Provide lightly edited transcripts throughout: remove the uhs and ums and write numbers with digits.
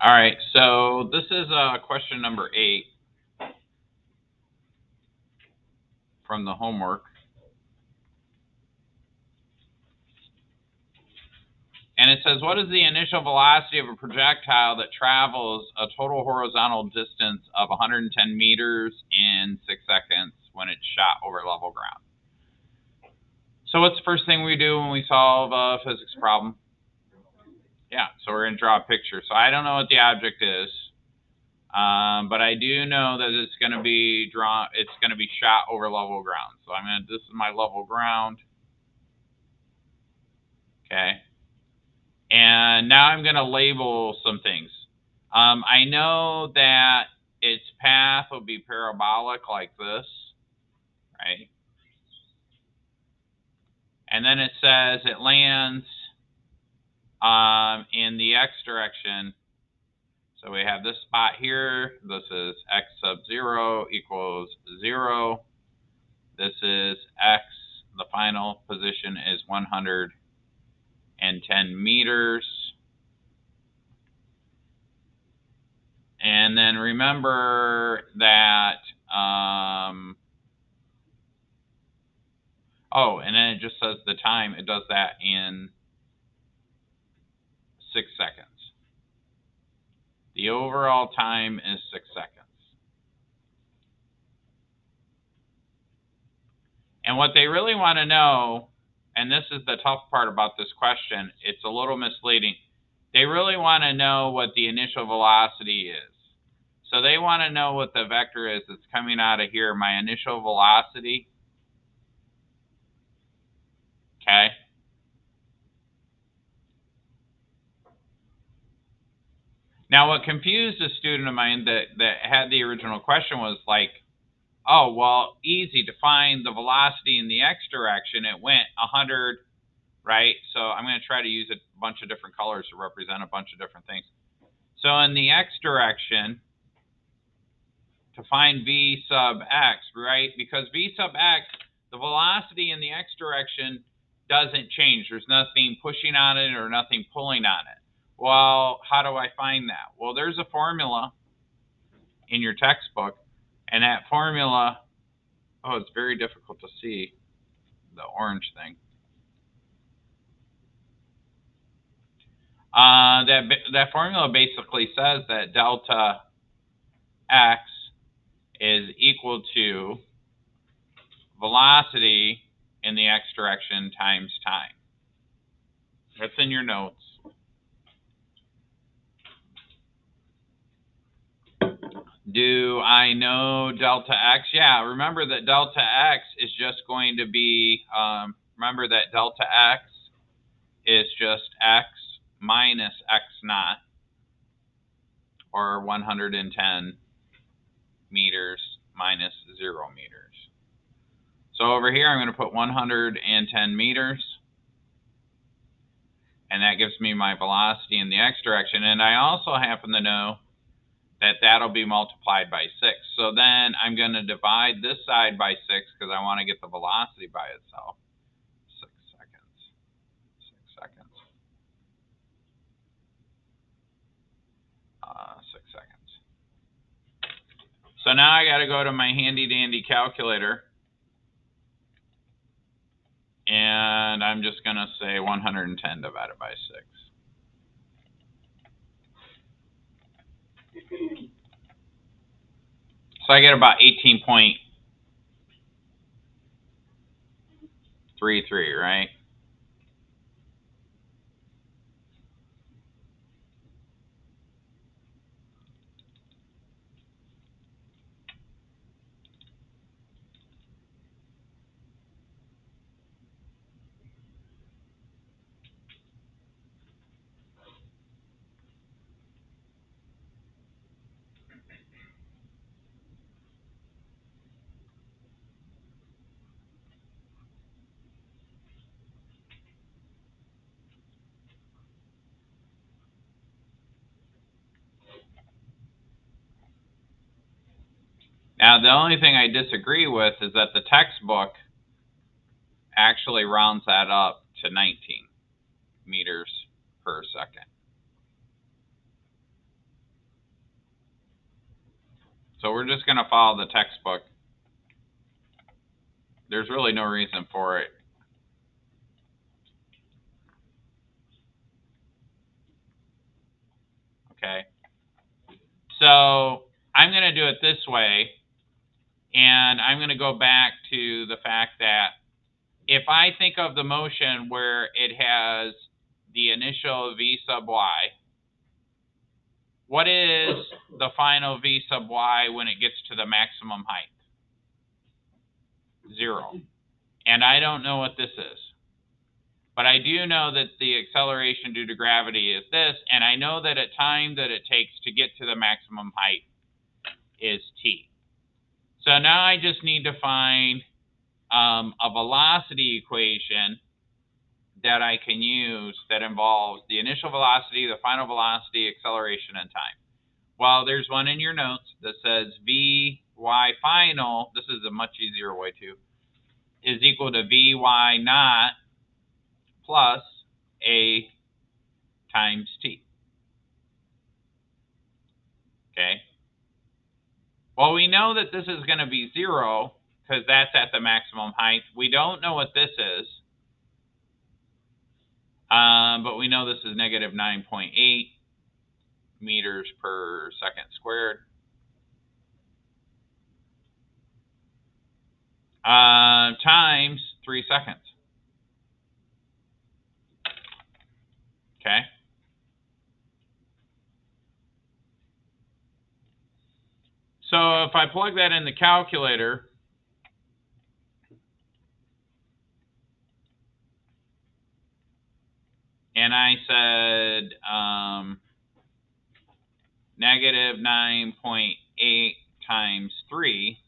All right, so this is question number 8 from the homework. And it says, what is the initial velocity of a projectile that travels a total horizontal distance of 110 meters in 6 seconds when it's shot over level ground? So what's the first thing we do when we solve a physics problem? Yeah, so we're going to draw a picture. So I don't know what the object is, but I do know that it's going to be drawn. It's going to be shot over level ground. So this is my level ground. Okay. And now I'm going to label some things. I know that its path will be parabolic like this, right? And then it says it lands in the x direction. So we have this spot here. This is x sub 0 equals 0. This is x. The final position is 110 meters. And then remember that, oh, and then it just says the time. It does that in 6 seconds. The overall time is 6 seconds. And what they really want to know, and this is the tough part about this question, it's a little misleading. They really want to know what the initial velocity is. So they want to know what the vector is that's coming out of here, my initial velocity. Okay. Now, what confused a student of mine that had the original question was like, oh, well, easy to find the velocity in the x direction. It went 100, right? So I'm going to try to use a bunch of different colors to represent a bunch of different things. So in the x direction, to find v sub x, right? Because v sub x, the velocity in the x direction doesn't change. There's nothing pushing on it or nothing pulling on it. Well, how do I find that? Well, there's a formula in your textbook, and that formula, oh, it's very difficult to see the orange thing. That formula basically says that delta x is equal to velocity in the x direction times time. That's in your notes. Do I know delta x? Yeah, remember that delta x is just going to be, remember that delta x is just x minus x naught, or 110 meters minus 0 meters. So over here, I'm going to put 110 meters. And that gives me my velocity in the x direction. And I also happen to know that that'll be multiplied by 6. So then I'm going to divide this side by 6 because I want to get the velocity by itself. 6 seconds. 6 seconds. 6 seconds. So now I got to go to my handy dandy calculator. And I'm just going to say 110 divided by 6. So I get about 18.33, right? Now, the only thing I disagree with is that the textbook actually rounds that up to 19 meters per second. So we're just going to follow the textbook. There's really no reason for it. Okay. So I'm going to do it this way, and I'm going to go back to the fact that if I think of the motion where it has the initial v sub y, what is the final v sub y when it gets to the maximum height? 0. And I don't know what this is. But I do know that the acceleration due to gravity is this, and I know that a time that it takes to get to the maximum height is t. So now I just need to find a velocity equation that I can use that involves the initial velocity, the final velocity, acceleration, and time. Well, there's one in your notes that says Vy final, this is a much easier way to, is equal to Vy naught plus A times T. Okay. Well, we know that this is going to be 0 because that's at the maximum height. We don't know what this is, but we know this is negative 9.8 meters per second squared. Times 3 seconds. Okay. So if I plug that in the calculator, and I said negative 9.8 times 3,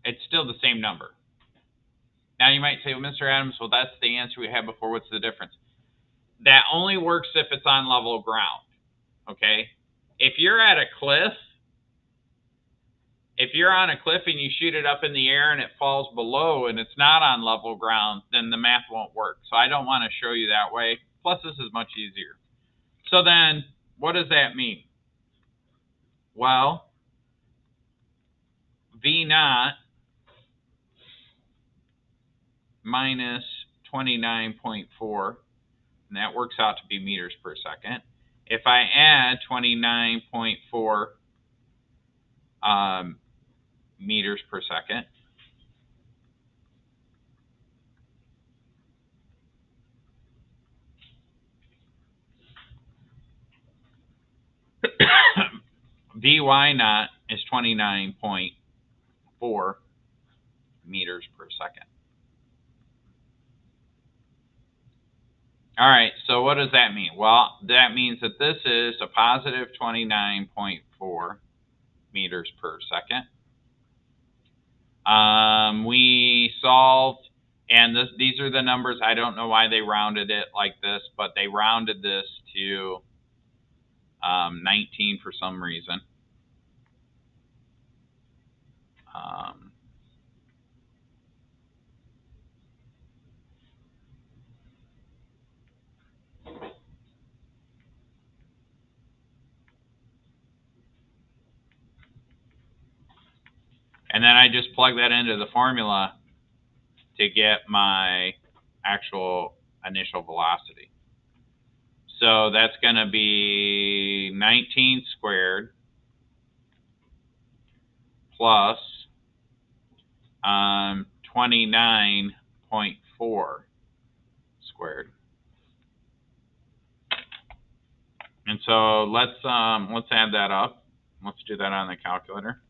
it's still the same number. Now you might say, well, Mr. Adams, well, that's the answer we had before. What's the difference? That only works if it's on level ground. Okay? If you're at a cliff, if you're on a cliff and you shoot it up in the air and it falls below and it's not on level ground, then the math won't work. So I don't want to show you that way. Plus, this is much easier. So then, what does that mean? Well, V naught minus 29.4, and that works out to be meters per second. If I add 29.4 meters per second, Vy naught is 29.4 meters per second. All right, so what does that mean? Well, that means that this is a positive 29.4 meters per second. We solved, and these are the numbers. I don't know why they rounded it like this, but they rounded this to 19 for some reason. And then I just plug that into the formula to get my actual initial velocity. So that's going to be 19 squared plus 29.4 squared. And so let's add that up. Let's do that on the calculator.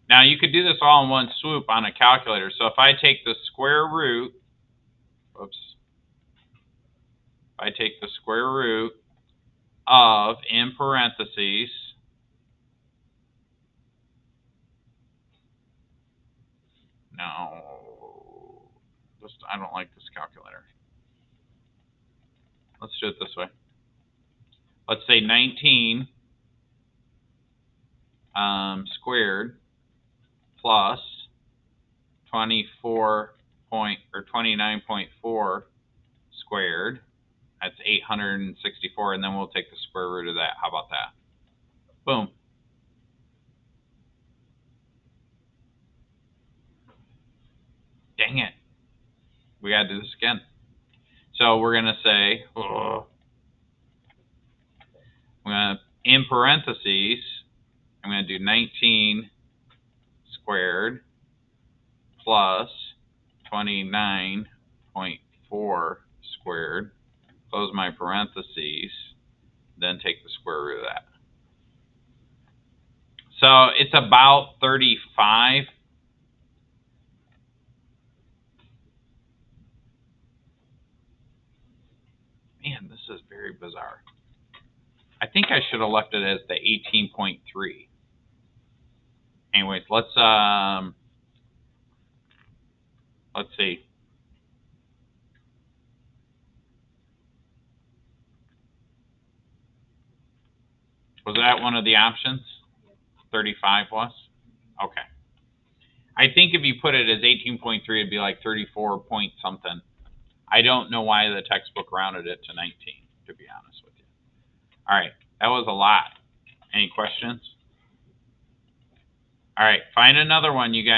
Now you could do this all in one swoop on a calculator. So if I take the square root, if I take the square root of, in parentheses, I don't like this calculator. Let's do it this way. Let's say 19 squared plus 29.4 squared. That's 864, and then we'll take the square root of that. How about that? Boom. Dang it. We got to do this again. So we're going to say, in parentheses, I'm going to do 19 squared plus 29.4 squared, close my parentheses, then take the square root of that. So it's about 35. Man, this is very bizarre. I think I should have left it as the 18.3. Anyways, let's see. Was that one of the options? 35 was? Okay. I think if you put it as 18.3, it'd be like 34 point something. I don't know why the textbook rounded it to 19, to be honest with you. All right, that was a lot. Any questions? All right, find another one, you guys.